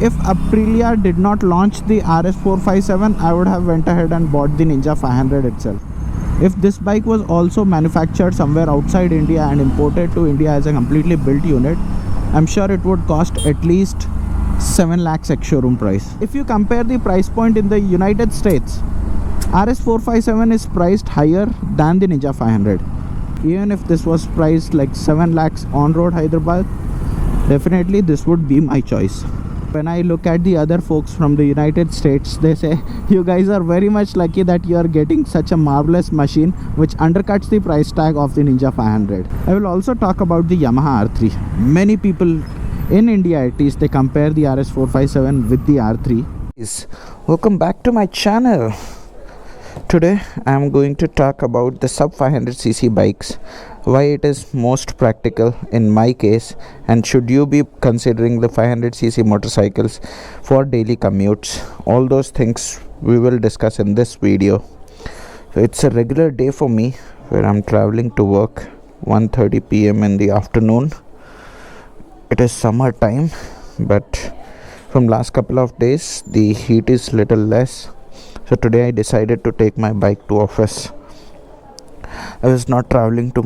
if Aprilia did not launch the RS 457, I would have went ahead and bought the Ninja 500 itself. If this bike was also manufactured somewhere outside India and imported to India as a completely built unit, I'm sure it would cost at least 7 lakhs ex-showroom price. If you compare the price point in the United States, RS 457 is priced higher than the Ninja 500. Even if this was priced like 7 lakhs on road Hyderabad, definitely this would be my choice. When I look at the other folks from the United States, they say you guys are very much lucky that you are getting such a marvelous machine which undercuts the price tag of the Ninja 500. I will also talk about the Yamaha R3. Many people in India, at least, they compare the RS 457 with the R3. Welcome back to my channel. Today I am going to talk about the sub 500cc bikes, why it is most practical in my case, and should you be considering the 500cc motorcycles for daily commutes. All those things we will discuss in this video. So it's a regular day for me where I'm traveling to work 1:30 p.m. in the afternoon. It is summer time, but from last couple of days the heat is little less. So today I decided to take my bike to office. I was not traveling to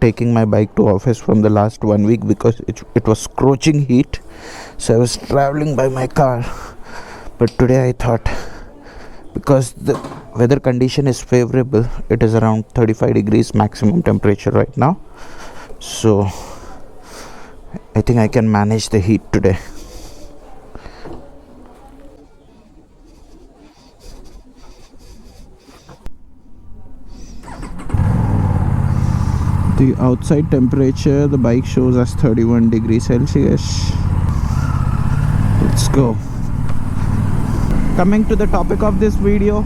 taking my bike to office from the last 1 week because it was scorching heat. So I was traveling by my car. But today I thought, because the weather condition is favorable, it is around 35 degrees maximum temperature right now. So I think I can manage the heat today. The outside temperature, the bike shows us 31 degrees Celsius. Let's go. Coming to the topic of this video,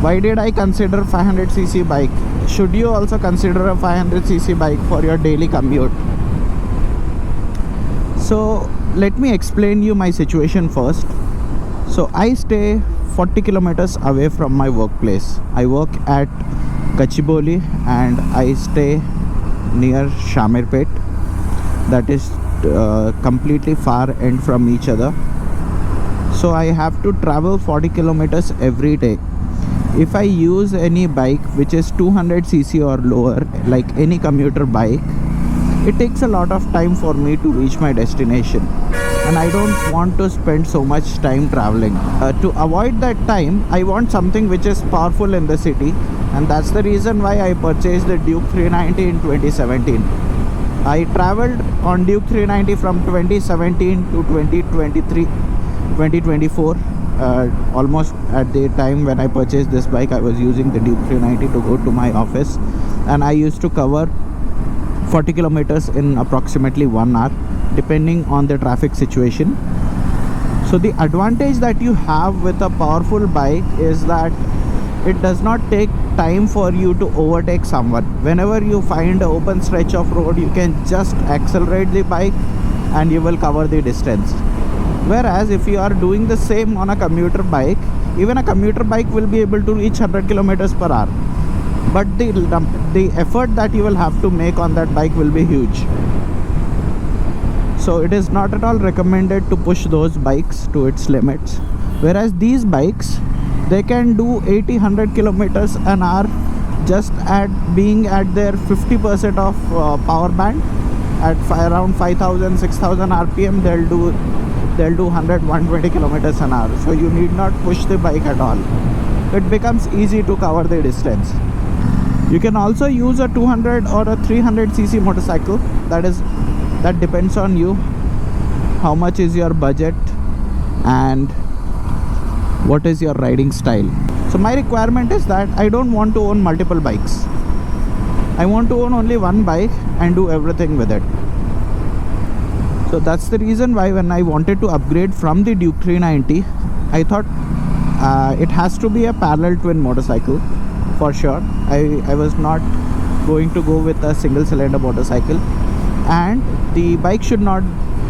why did I consider 500cc bike? Should you also consider a 500cc bike for your daily commute? So let me explain you my situation first. So I stay 40 kilometers away from my workplace. I work at Gachibowli and I stay near Shamirpet. That is completely far end from each other. So I have to travel 40 kilometers every day. If I use any bike which is 200cc or lower, like any commuter bike, it takes a lot of time for me to reach my destination, and I don't want to spend so much time traveling. To avoid that time, I want something which is powerful in the city, and that's the reason why I purchased the Duke 390 in 2017. I traveled on Duke 390 from 2017 to 2024. Almost at the time when I purchased this bike, I was using the Duke 390 to go to my office, and I used to cover 40 kilometers in approximately 1 hour, depending on the traffic situation. So the advantage that you have with a powerful bike is that it does not take time for you to overtake someone. Whenever you find an open stretch of road, you can just accelerate the bike and you will cover the distance. Whereas if you are doing the same on a commuter bike, even a commuter bike will be able to reach 100 kilometers per hour. But the effort that you will have to make on that bike will be huge. So it is not at all recommended to push those bikes to its limits. Whereas these bikes, they can do 80-100 kilometers an hour just at being at their 50% of power band. At around 5,000-6,000 RPM, they'll do 100-120 kilometers an hour. So you need not push the bike at all. It becomes easy to cover the distance. You can also use a 200 or a 300cc motorcycle. That depends on you. How much is your budget and what is your riding style? So my requirement is that I don't want to own multiple bikes. I want to own only one bike and do everything with it. So that's the reason why when I wanted to upgrade from the Duke 390, I thought it has to be a parallel twin motorcycle for sure. I was not going to go with a single cylinder motorcycle, and the bike should not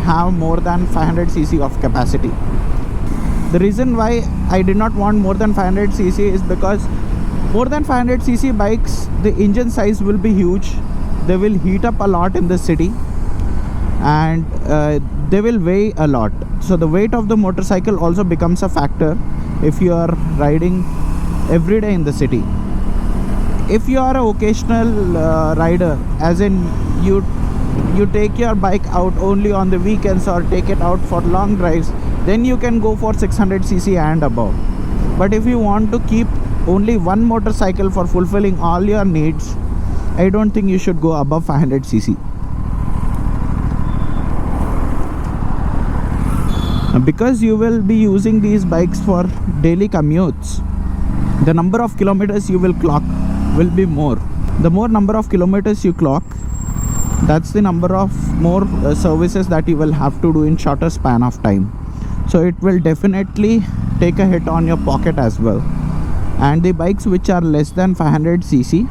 have more than 500cc of capacity. The reason why I did not want more than 500cc is because more than 500cc bikes, the engine size will be huge. They will heat up a lot in the city, and they will weigh a lot. So the weight of the motorcycle also becomes a factor if you are riding every day in the city. If you are an occasional rider, as in you take your bike out only on the weekends or take it out for long drives, then you can go for 600cc and above. But if you want to keep only one motorcycle for fulfilling all your needs, I don't think you should go above 500cc. Because you will be using these bikes for daily commutes, the number of kilometers you will clock will be more. The more number of kilometers you clock, that's the number of more services that you will have to do in shorter span of time. So it will definitely take a hit on your pocket as well. And the bikes which are less than 500cc,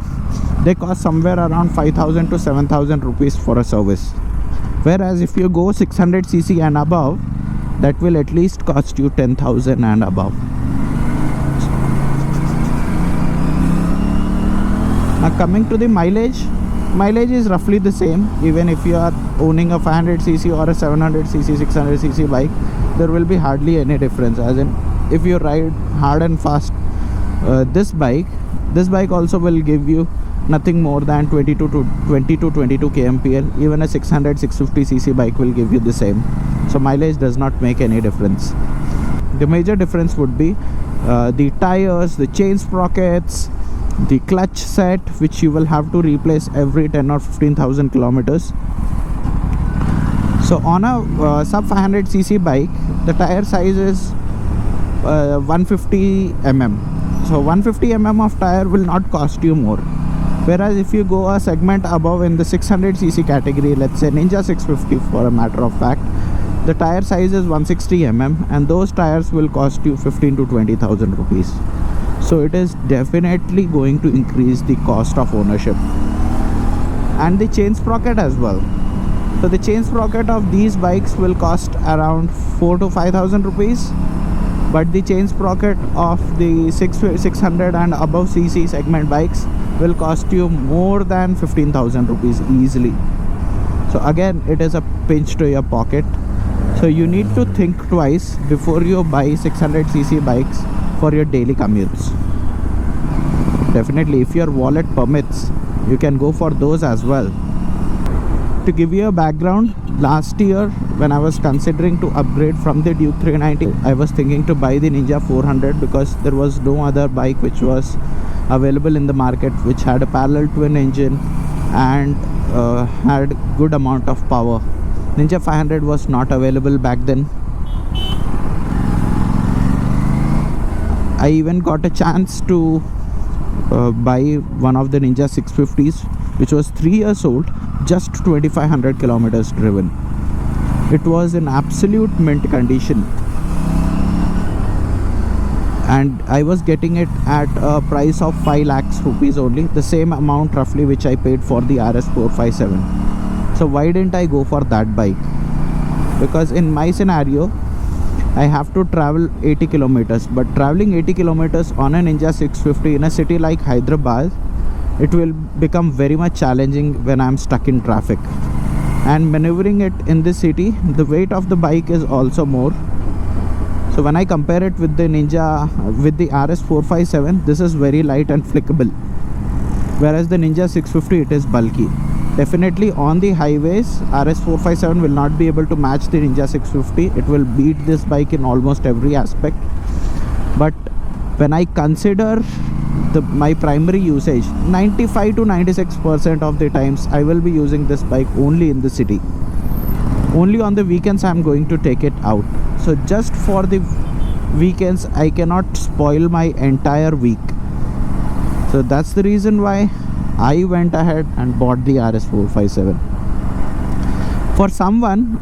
they cost somewhere around 5,000 to 7,000 rupees for a service. Whereas if you go 600cc and above, that will at least cost you 10,000 and above. Now coming to the mileage is roughly the same. Even if you are owning a 500cc or a 700cc, 600cc bike, there will be hardly any difference. As in, if you ride hard and fast this bike also will give you nothing more than 20 to 22 kmpl. Even a 650cc bike will give you the same. So mileage does not make any difference. The major difference would be the tires, the chain sprockets, the clutch set, which you will have to replace every 10 or 15,000 kilometers. So on a sub 500cc bike, the tire size is 150 mm. So 150 mm of tire will not cost you more. Whereas if you go a segment above in the 600cc category, let's say Ninja 650 for a matter of fact, the tire size is 160 mm, and those tires will cost you 15 to 20,000 rupees. So it is definitely going to increase the cost of ownership. And the chain sprocket as well. So the chain sprocket of these bikes will cost around 4 to 5,000 rupees. But the chain sprocket of the 600 and above cc segment bikes will cost you more than 15,000 rupees easily. So again, it is a pinch to your pocket. So you need to think twice before you buy 600cc bikes for your daily commutes. Definitely, if your wallet permits, you can go for those as well. To give you a background, last year when I was considering to upgrade from the Duke 390, I was thinking to buy the Ninja 400 because there was no other bike which was available in the market which had a parallel twin engine and had good amount of power. Ninja 500 was not available back then. I even got a chance to buy one of the Ninja 650s, which was 3 years old, just 2,500 kilometers driven. It was in absolute mint condition, and I was getting it at a price of 5 lakhs rupees only, the same amount roughly which I paid for the RS 457. So why didn't I go for that bike? Because in my scenario, I have to travel 80 kilometers, but traveling 80 kilometers on a Ninja 650 in a city like Hyderabad, it will become very much challenging when I'm stuck in traffic. And maneuvering it in the city, the weight of the bike is also more. So when I compare it with the Ninja, with the RS 457, this is very light and flickable, whereas the Ninja 650, it is bulky. Definitely on the highways, RS 457 will not be able to match the Ninja 650. It will beat this bike in almost every aspect. But when I consider my primary usage, 95 to 96% of the times I will be using this bike only in the city. Only on the weekends I am going to take it out. So just for the weekends, I cannot spoil my entire week. So that's the reason why I went ahead and bought the RS 457. For someone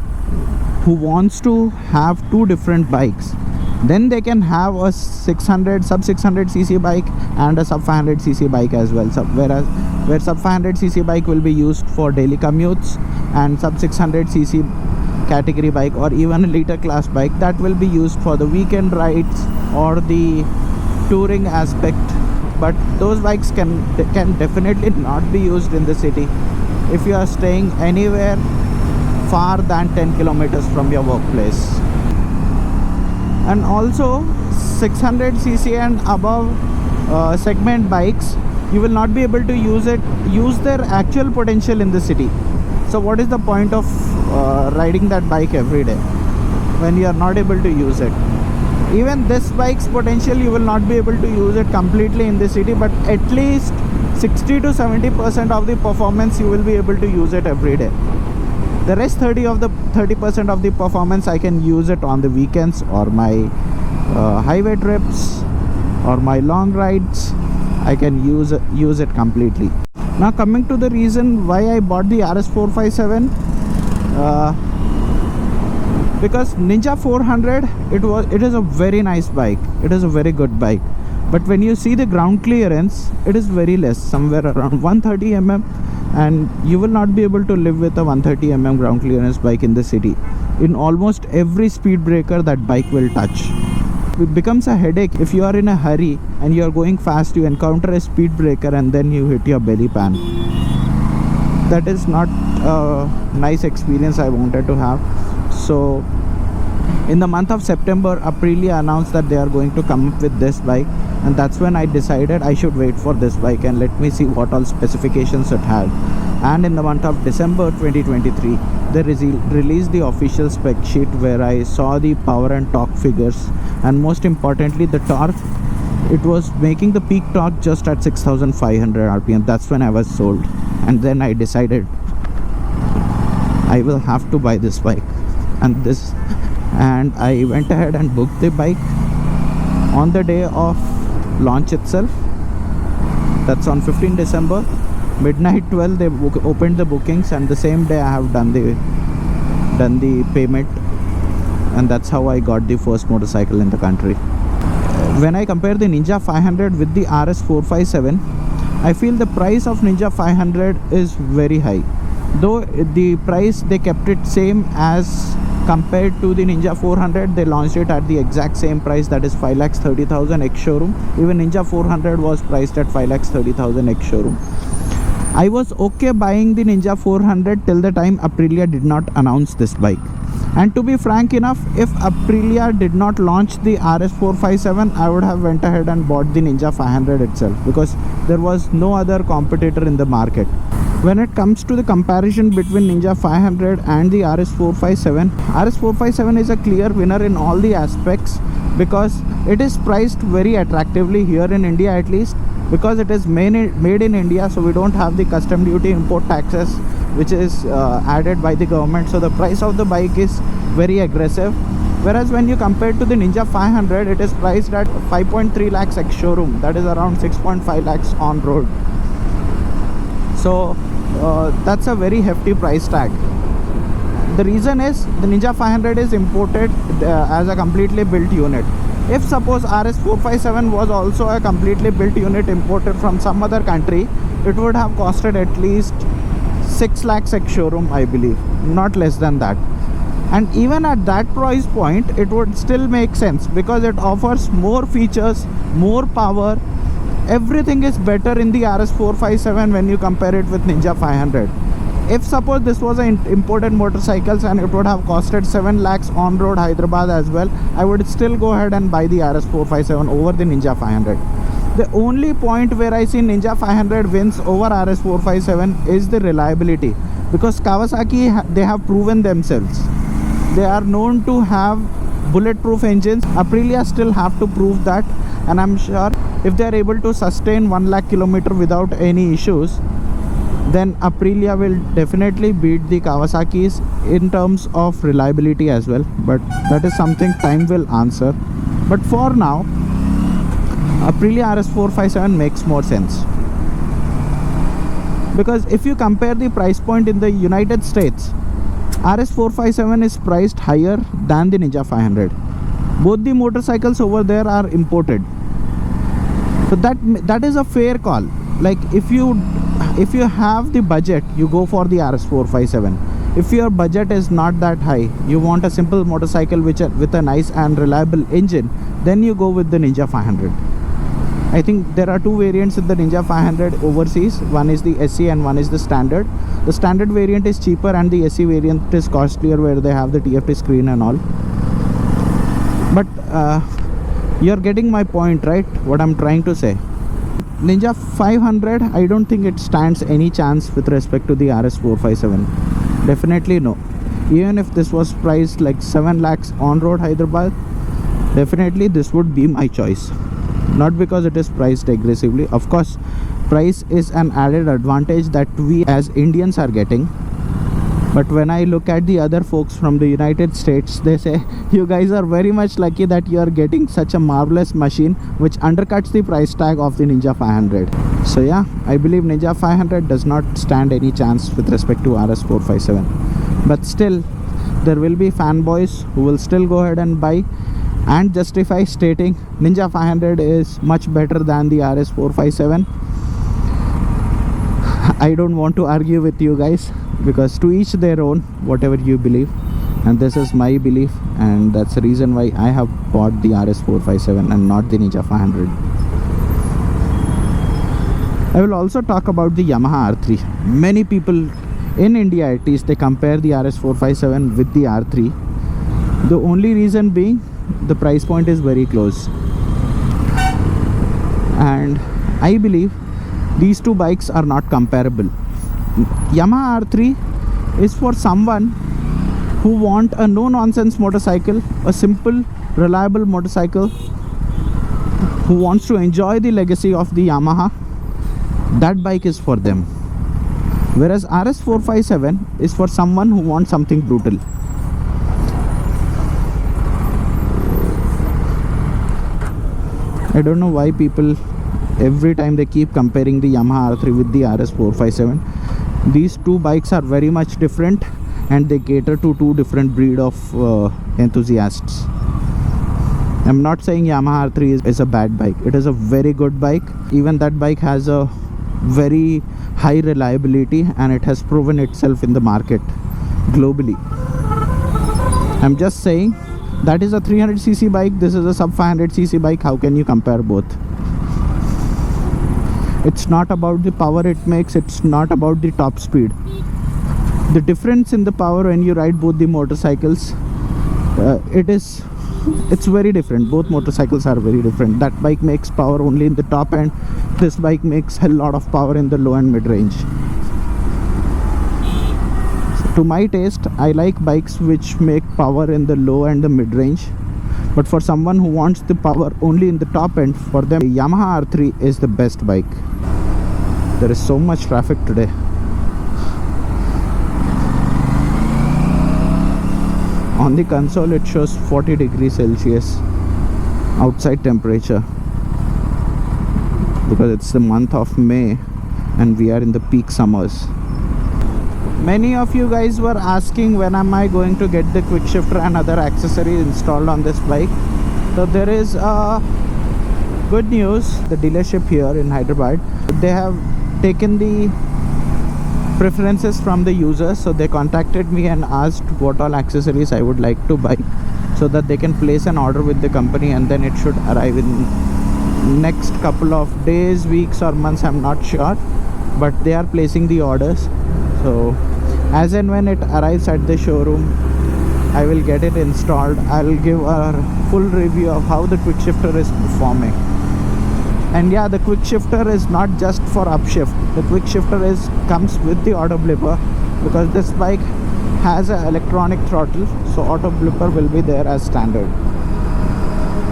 who wants to have two different bikes, then they can have a sub 600cc bike and a sub 500cc bike as well. So where sub 500cc bike will be used for daily commutes, and sub 600cc category bike or even a liter class bike, that will be used for the weekend rides or the touring aspect. But those bikes can definitely not be used in the city. If you are staying anywhere far than 10 kilometers from your workplace. And also 600cc and above segment bikes, you will not be able to use their actual potential in the city. So what is the point of riding that bike every day when you are not able to use it? Even this bike's potential, you will not be able to use it completely in the city, but at least 60 to 70% of the performance you will be able to use it every day. The rest 30% of the performance I can use it on the weekends or my highway trips or my long rides. I can use it completely. Now coming to the reason why I bought the RS 457, because Ninja 400, it is a very nice bike. It is a very good bike, but when you see the ground clearance, it is very less, somewhere around 130 mm, and you will not be able to live with a 130 mm ground clearance bike in the city. In almost every speed breaker that bike will touch. It becomes a headache if you are in a hurry and you are going fast, you encounter a speed breaker and then you hit your belly pan. That is not a nice experience I wanted to have. So in the month of September, Aprilia announced that they are going to come up with this bike, and that's when I decided I should wait for this bike and let me see what all specifications it had. And in the month of December 2023, they released the official spec sheet where I saw the power and torque figures, and most importantly the torque. It was making the peak torque just at 6500 rpm. That's when I was sold, and then I decided I will have to buy this bike. And I went ahead and booked the bike on the day of launch itself. That's on 15 December, midnight 12 they opened the bookings, and the same day I have done the payment, and that's how I got the first motorcycle in the country. When I compare the Ninja 500 with the RS 457, I feel the price of Ninja 500 is very high. Though the price they kept it same as compared to the Ninja 400, they launched it at the exact same price, that is 5,30,000 ex showroom. Even Ninja 400 was priced at 5,30,000 ex showroom. I was okay buying the Ninja 400 till the time Aprilia did not announce this bike. And to be frank enough, if Aprilia did not launch the RS 457, I would have went ahead and bought the Ninja 500 itself, because there was no other competitor in the market. When it comes to the comparison between Ninja 500 and the RS 457, RS 457 is a clear winner in all the aspects, because it is priced very attractively here in India, at least because it is made in India, so we don't have the custom duty import taxes which is added by the government. So the price of the bike is very aggressive, whereas when you compare to the Ninja 500, it is priced at 5.3 lakhs ex showroom, that is around 6.5 lakhs on road. So that's a very hefty price tag. The reason is the Ninja 500 is imported as a completely built unit. If suppose RS 457 was also a completely built unit imported from some other country, it would have costed at least 6 lakhs ex showroom, I believe, not less than that. And even at that price point, it would still make sense, because it offers more features, more power. Everything is better in the RS 457 when you compare it with Ninja 500. If suppose this was an imported motorcycles and it would have costed 7 lakhs on road Hyderabad as well, I would still go ahead and buy the RS 457 over the Ninja 500. The only point where I see Ninja 500 wins over RS 457 is the reliability, because Kawasaki, they have proven themselves. They are known to have bulletproof engines. Aprilia still have to prove that, and I'm sure if they are able to sustain 1 lakh kilometer without any issues, then Aprilia will definitely beat the Kawasaki's in terms of reliability as well. But that is something time will answer. But for now, Aprilia RS 457 makes more sense, because if you compare the price point in the United States, RS 457 is priced higher than the Ninja 500. Both the motorcycles over there are imported, so that is a fair call. Like if you have the budget, you go for the RS 457. If your budget is not that high, you want a simple motorcycle with a nice and reliable engine, then you go with the Ninja 500. I think there are two variants in the Ninja 500 overseas. One is the SE and one is the standard. The standard variant is cheaper and the SE variant is costlier, where they have the TFT screen and all. But you're getting my point, right? What I'm trying to say. Ninja 500, I don't think it stands any chance with respect to the RS 457. Definitely no. Even if this was priced like 7 lakhs on road Hyderabad, definitely this would be my choice. Not because it is priced aggressively. Of course, price is an added advantage that we as Indians are getting. But when I look at the other folks from the United States, they say, you guys are very much lucky that you are getting such a marvelous machine which undercuts the price tag of the Ninja 500. So yeah, I believe Ninja 500 does not stand any chance with respect to RS 457. But still, there will be fanboys who will still go ahead and buy and justify stating Ninja 500 is much better than the RS 457. I don't want to argue with you guys, because to each their own, whatever you believe, and this is my belief, and that's the reason why I have bought the RS 457 and not the Ninja 500. I will also talk about the Yamaha R3. Many people in India, at least, they compare the RS 457 with the R3. The only reason being the price point is very close, and I believe these two bikes are not comparable. Yamaha R3 is for someone who want a no-nonsense motorcycle, a simple, reliable motorcycle, who wants to enjoy the legacy of the Yamaha. That bike is for them. Whereas RS 457 is for someone who wants something brutal. I don't know why people every time they keep comparing the Yamaha R3 with the RS 457. These two bikes are very much different, and they cater to two different breed of enthusiasts. I'm not saying Yamaha R3 is a bad bike. It is a very good bike. Even that bike has a very high reliability, and it has proven itself in the market globally. I'm just saying that is a 300cc bike, this is a sub 500cc bike. How can you compare both? It's not about the power it makes, it's not about the top speed. The difference in the power when you ride both the motorcycles, it's very different. Both motorcycles are very different. That bike makes power only in the top end. This bike makes a lot of power in the low and mid range. So to my taste, I like bikes which make power in the low and the mid range. But for someone who wants the power only in the top end, for them Yamaha R3 is the best bike. There is so much traffic today. On the console it shows 40 degrees Celsius outside temperature, because it's the month of May and we are in the peak summers. Many of you guys were asking when am I going to get the quick shifter and other accessories installed on this bike. So there is good news. The dealership here in Hyderabad, they have taken the preferences from the users. So they contacted me and asked what all accessories I would like to buy, so that they can place an order with the company, and then it should arrive in next couple of days, weeks or months, I'm not sure, but they are placing the orders. So as and when it arrives at the showroom, I will get it installed. I'll give a full review of how the quick shifter is performing. And yeah, the quick shifter is not just for upshift. The quick shifter comes with the auto blipper, because this bike has an electronic throttle, so auto blipper will be there as standard.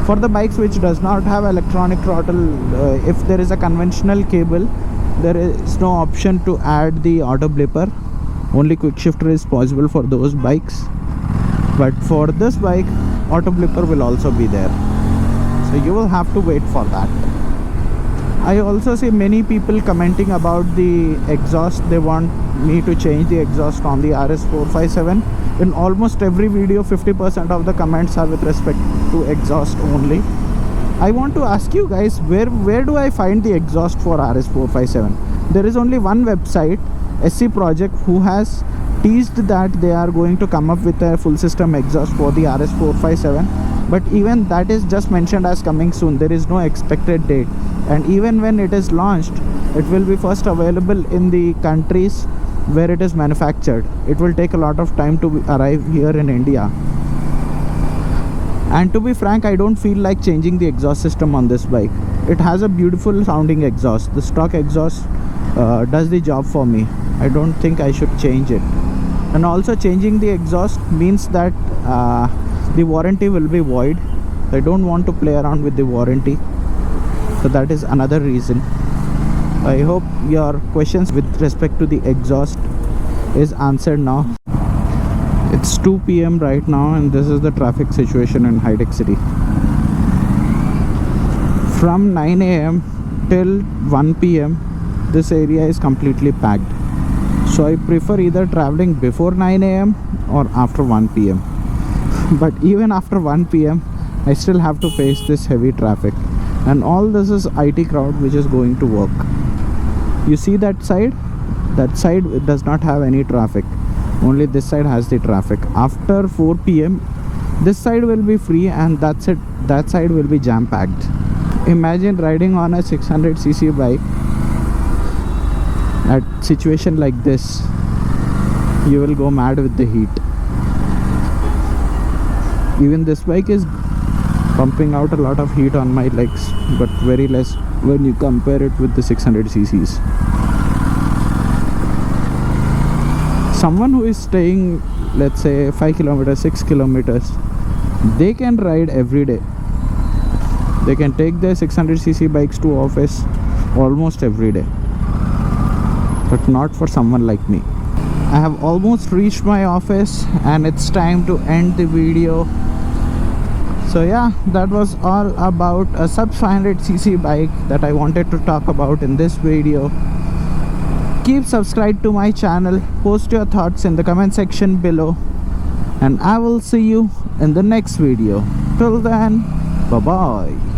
For the bikes which does not have electronic throttle, if there is a conventional cable, there is no option to add the auto blipper. Only quick shifter is possible for those bikes. But for this bike, auto blipper will also be there, so you will have to wait for that. I also see many people commenting about the exhaust. They want me to change the exhaust on the RS 457. In almost every video, 50% of the comments are with respect to exhaust only. I want to ask you guys, where do I find the exhaust for RS 457? There is only one website, SC Project, who has teased that they are going to come up with a full system exhaust for the RS 457, but even that is just mentioned as coming soon. There is no expected date. and even when it is launched, it will be first available in the countries where it is manufactured. It will take a lot of time to arrive here in India. And to be frank, I don't feel like changing the exhaust system on this bike. It has a beautiful sounding exhaust. The stock exhaust does the job for me. I don't think I should change it. And also, changing the exhaust means that the warranty will be void. I don't want to play around with the warranty, so that is another reason. I hope your questions with respect to the exhaust is answered now. It's 2 p.m. right now, and this is the traffic situation in High-Tech City. From 9 a.m. till 1 p.m. this area is completely packed. So I prefer either traveling before 9 a.m. or after 1 p.m. But even after 1 p.m. I still have to face this heavy traffic. And all this is IT crowd which is going to work. You see that side? That side does not have any traffic. Only this side has the traffic. After 4 p.m. this side will be free, and that's it. That side will be jam-packed. Imagine riding on a 600cc bike at situation like this. You will go mad with the heat. Even this bike is pumping out a lot of heat on my legs, but very less when you compare it with the 600cc's. Someone who is staying, let's say 5 kilometers, 6 kilometers, they can ride every day. They can take their 600cc bikes to office almost every day, but not for someone like me. I have almost reached my office, and it's time to end the video. So yeah, that was all about a sub 500cc bike that I wanted to talk about in this video. Keep subscribed to my channel, post your thoughts in the comment section below, and I will see you in the next video. Till then, bye bye.